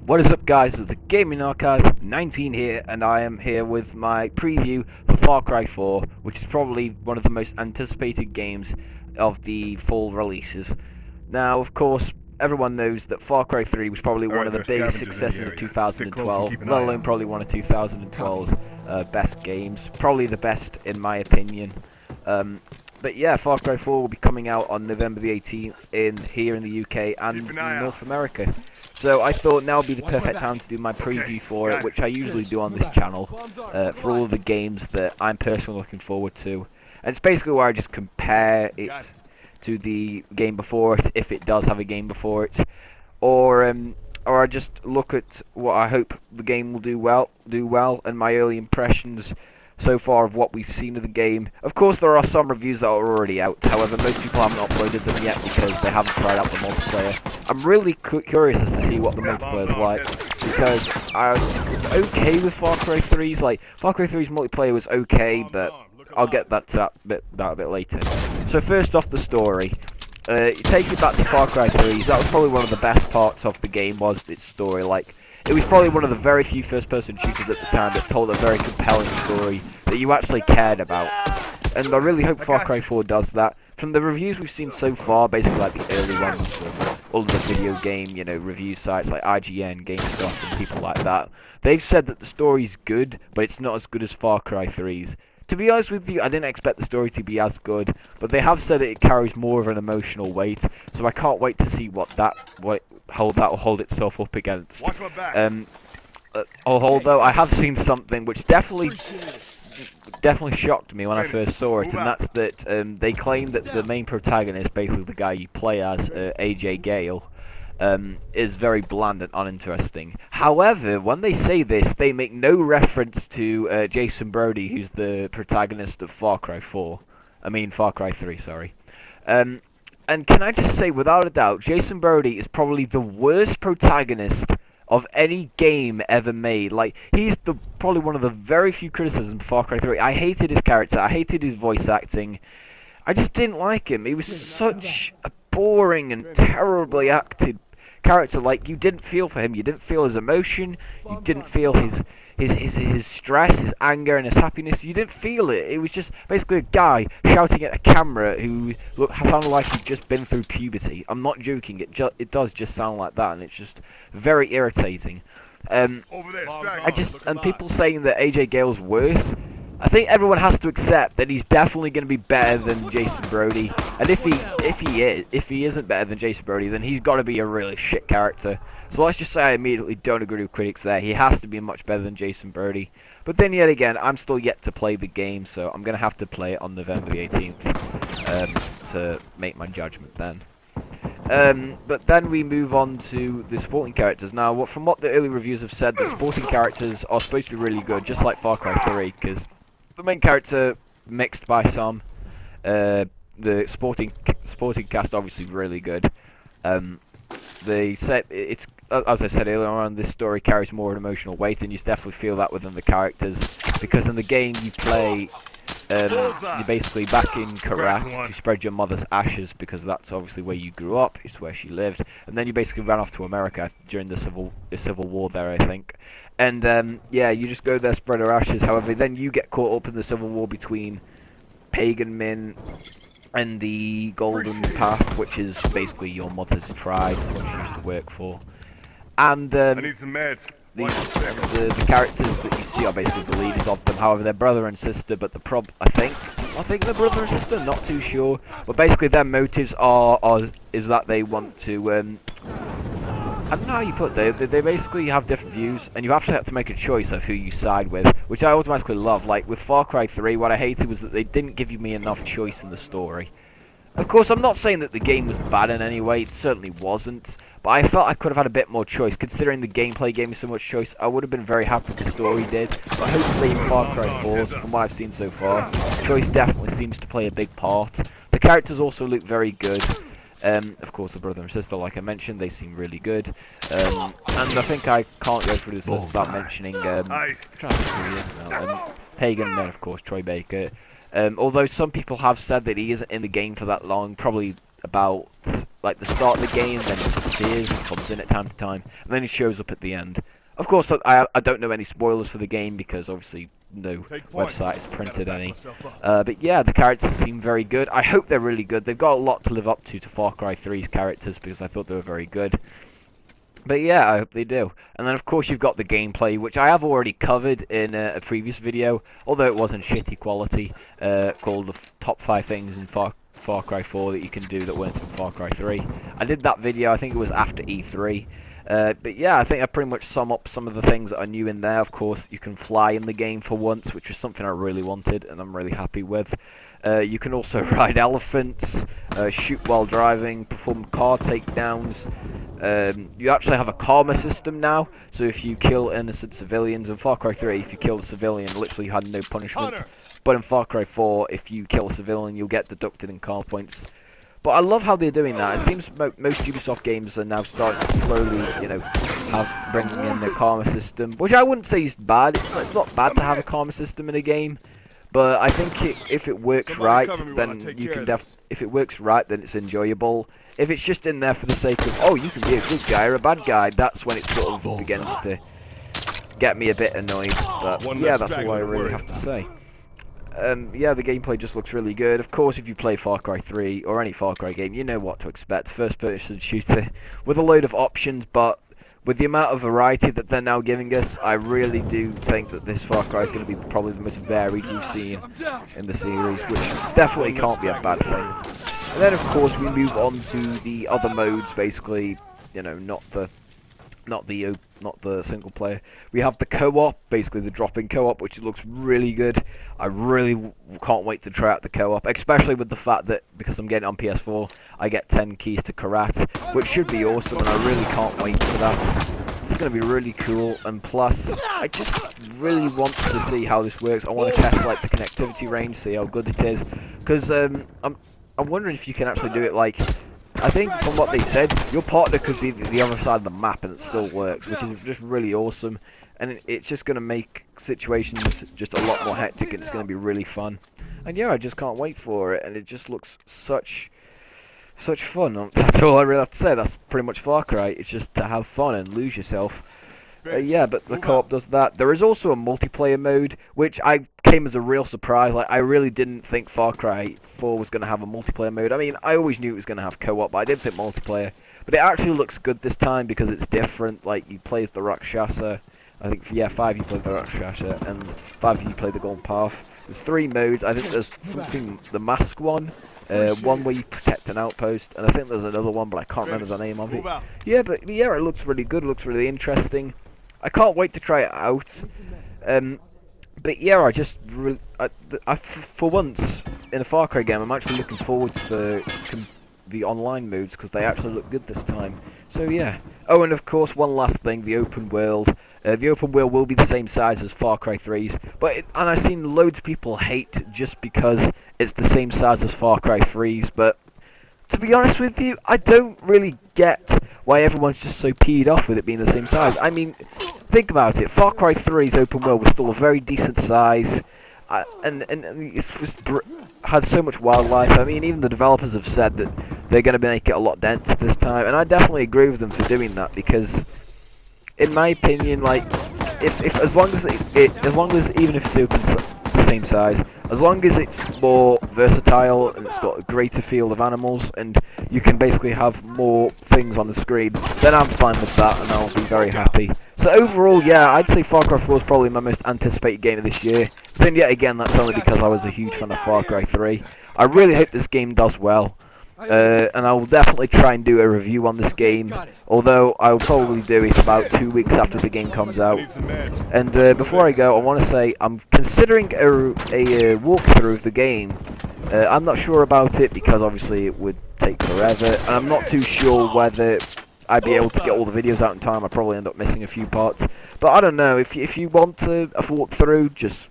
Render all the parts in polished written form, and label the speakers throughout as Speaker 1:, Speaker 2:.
Speaker 1: What is up, guys? It's the Gaming Archive 19 here, and I am here with my preview for Far Cry 4, which is probably one of the most anticipated games of the fall releases. Now, of course, everyone knows that Far Cry 3 was probably one of the biggest successes of 2012, let alone probably one of 2012's best games. Probably the best, in my opinion. But yeah, Far Cry 4 will be coming out on November the 18th here in the UK and in North America. So I thought now would be the perfect time to do my preview for it, which I usually do on this channel, for all of the games that I'm personally looking forward to. And it's basically where I just compare it to the game before it, if it does have a game before it, or I just look at what I hope the game will do well, and my early impressions so far of what we've seen of the game. Of course, there are some reviews that are already out. However, most people haven't uploaded them yet because they haven't tried out the multiplayer. I'm really curious as to see what the multiplayer is like, because it's okay with Far Cry 3's. Like, Far Cry 3's multiplayer was okay, but I'll get that to that a bit later. So first off, the story. Take it back to Far Cry 3. That was probably one of the best parts of the game, was its story. Like, it was probably one of the very few first-person shooters at the time that told a very compelling story that you actually cared about. And I really hope Far Cry 4 does that. From the reviews we've seen so far, basically like the early ones from all of the video game, review sites like IGN, GameStop, and people like that, they've said that the story's good, but it's not as good as Far Cry 3's. To be honest with you, I didn't expect the story to be as good, but they have said that it carries more of an emotional weight, so I can't wait to see that will hold itself up against. Although I have seen something which definitely shocked me when I first saw it, and that's that they claim that the main protagonist, basically the guy you play as, AJ Gale, is very bland and uninteresting. However, when they say this, they make no reference to Jason Brody, who's the protagonist of Far Cry 3, sorry. And can I just say, without a doubt, Jason Brody is probably the worst protagonist of any game ever made. Like, he's probably one of the very few criticisms of Far Cry 3. I hated his character, I hated his voice acting. I just didn't like him. He was such a boring and terribly acted character. Like, you didn't feel for him, you didn't feel his emotion, you didn't feel his stress, his anger, and his happiness. You didn't feel it. It was just basically a guy shouting at a camera who sounded like he'd just been through puberty. I'm not joking. It does just sound like that, and it's just very irritating. And people saying that AJ Gale's worse. I think everyone has to accept that he's definitely going to be better than Jason Brody, and if he isn't better than Jason Brody, then he's got to be a really shit character. So let's just say I immediately don't agree with critics there. He has to be much better than Jason Brody. But then yet again, I'm still yet to play the game, so I'm going to have to play it on November the 18th to make my judgment then. But then we move on to the supporting characters. Now, from what the early reviews have said, the supporting characters are supposed to be really good, just like Far Cry 3, because the main character mixed by some. The supporting cast obviously really good. They said it's, as I said earlier on, this story carries more an emotional weight, and you definitely feel that within the characters, because in the game you play, you're basically back in Karat to spread your mother's ashes, because that's obviously where you grew up, it's where she lived, and then you basically ran off to America during the civil war there, I think. And yeah, you just go there, spread her ashes. However, then you get caught up in the civil war between Pagan Min and the Golden Path, which is basically your mother's tribe, which she used to work for. And
Speaker 2: I need some meds.
Speaker 1: the characters that you see are basically the leaders of them. However, they're brother and sister, but I think they're brother and sister, not too sure. But basically their motives is that they want to, I don't know how you put it, they basically have different views, and you have to make a choice of who you side with, which I automatically love. Like, with Far Cry 3, what I hated was that they didn't give me enough choice in the story. Of course, I'm not saying that the game was bad in any way, it certainly wasn't, but I felt I could have had a bit more choice. Considering the gameplay gave me so much choice, I would have been very happy if the story did, but hopefully in Far Cry 4, from what I've seen so far, choice definitely seems to play a big part. The characters also look very good. Of course, the brother and sister, like I mentioned, they seem really good. And I think I can't go through this list without mentioning Pagan Min, of course, Troy Baker. Although some people have said that he isn't in the game for that long, probably about like the start of the game, then it disappears and comes in at time to time, and then it shows up at the end. Of course, I don't know any spoilers for the game because obviously no website has printed any. But yeah, the characters seem very good. I hope they're really good. They've got a lot to live up to Far Cry 3's characters because I thought they were very good. But yeah, I hope they do. And then of course you've got the gameplay, which I have already covered in a previous video, although it wasn't shitty quality, called the top 5 things in Far Cry 4 that you can do that weren't in Far Cry 3. I did that video, I think it was after E3. But yeah, I think I pretty much sum up some of the things that are new in there. Of course, you can fly in the game for once, which was something I really wanted, and I'm really happy with. You can also ride elephants, shoot while driving, perform car takedowns. You actually have a karma system now, so if you kill innocent civilians, in Far Cry 3, if you kill a civilian, literally you had no punishment. But in Far Cry 4, if you kill a civilian, you'll get deducted in karma points. But I love how they're doing that. It seems most Ubisoft games are now starting to slowly, you know, have bringing in the karma system, which I wouldn't say is bad. It's not bad to have a karma system in a game, but I think if it works right, then you can if it works right, then it's enjoyable. If it's just in there for the sake of, oh, you can be a good guy or a bad guy, that's when it sort of begins to get me a bit annoyed. But yeah, that's all I really have to say. Yeah, the gameplay just looks really good. Of course, if you play Far Cry 3 or any Far Cry game, you know what to expect. First-person shooter with a load of options, but with the amount of variety that they're now giving us, I really do think that this Far Cry is going to be probably the most varied we've seen in the series, which definitely can't be a bad thing. And then, of course, we move on to the other modes, basically, you know, not the single player. We have the co-op, basically the drop-in co-op, which looks really good. I really can't wait to try out the co-op, especially with the fact that, because I'm getting it on PS4, I get 10 keys to Karat, which should be awesome, and I really can't wait for that. It's going to be really cool, and plus, I just really want to see how this works. I want to test, like, the connectivity range, see how good it is, because I'm wondering if you can actually do it, like, I think from what they said, your partner could be the other side of the map and it still works, which is just really awesome. And it's just going to make situations just a lot more hectic, and it's going to be really fun. And yeah, I just can't wait for it, and it just looks such fun. That's all I really have to say. That's pretty much Far Cry. It's just to have fun and lose yourself. Yeah, but the co-op does that. There is also a multiplayer mode, which came as a real surprise. Like, I really didn't think Far Cry 4 was going to have a multiplayer mode. I mean, I always knew it was going to have co-op, but I didn't think multiplayer. But it actually looks good this time because it's different. Like, you play as the Rakshasa. I think, yeah, 5 you play the Rakshasa, and 5 you play the Golden Path. There's 3 modes. I think there's something, the Mask one. One where you protect an outpost, and I think there's another one, but I can't remember the name of it. Yeah, but yeah, it looks really good. It looks really interesting. I can't wait to try it out. But yeah, I just really, for once in a Far Cry game, I'm actually looking forward to the online modes because they actually look good this time. So yeah. Oh, and of course, one last thing: the open world. The open world will be the same size as Far Cry 3's, and I've seen loads of people hate just because it's the same size as Far Cry 3's. But to be honest with you, I don't really get why everyone's just so peed off with it being the same size. I mean, think about it. Far Cry 3's open world was still a very decent size, and it's just had so much wildlife. I mean, even the developers have said that they're going to make it a lot denser this time, and I definitely agree with them for doing that because, in my opinion, like, if as long as even if it's the same size, as long as it's more versatile and it's got a greater field of animals and you can basically have more things on the screen, then I'm fine with that and I'll be very happy. So overall, yeah, I'd say Far Cry 4 is probably my most anticipated game of this year. But then yet again, that's only because I was a huge fan of Far Cry 3. I really hope this game does well. And I will definitely try and do a review on this game, although I will probably do it about 2 weeks after the game comes out. And before I go, I want to say I'm considering a walkthrough of the game. I'm not sure about it because obviously it would take forever, and I'm not too sure whether I'd be able to get all the videos out in time. I'd probably end up missing a few parts, but I don't know. If you want a walkthrough, just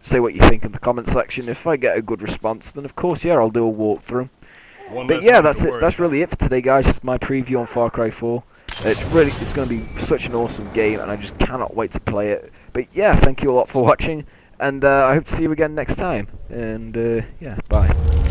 Speaker 1: say what you think in the comment section. If I get a good response, then of course, yeah, I'll do a walkthrough. But yeah, that's it. That's really it for today, guys. Just my preview on Far Cry 4. It's going to be such an awesome game, and I just cannot wait to play it. But yeah, thank you a lot for watching, and I hope to see you again next time. And yeah, bye.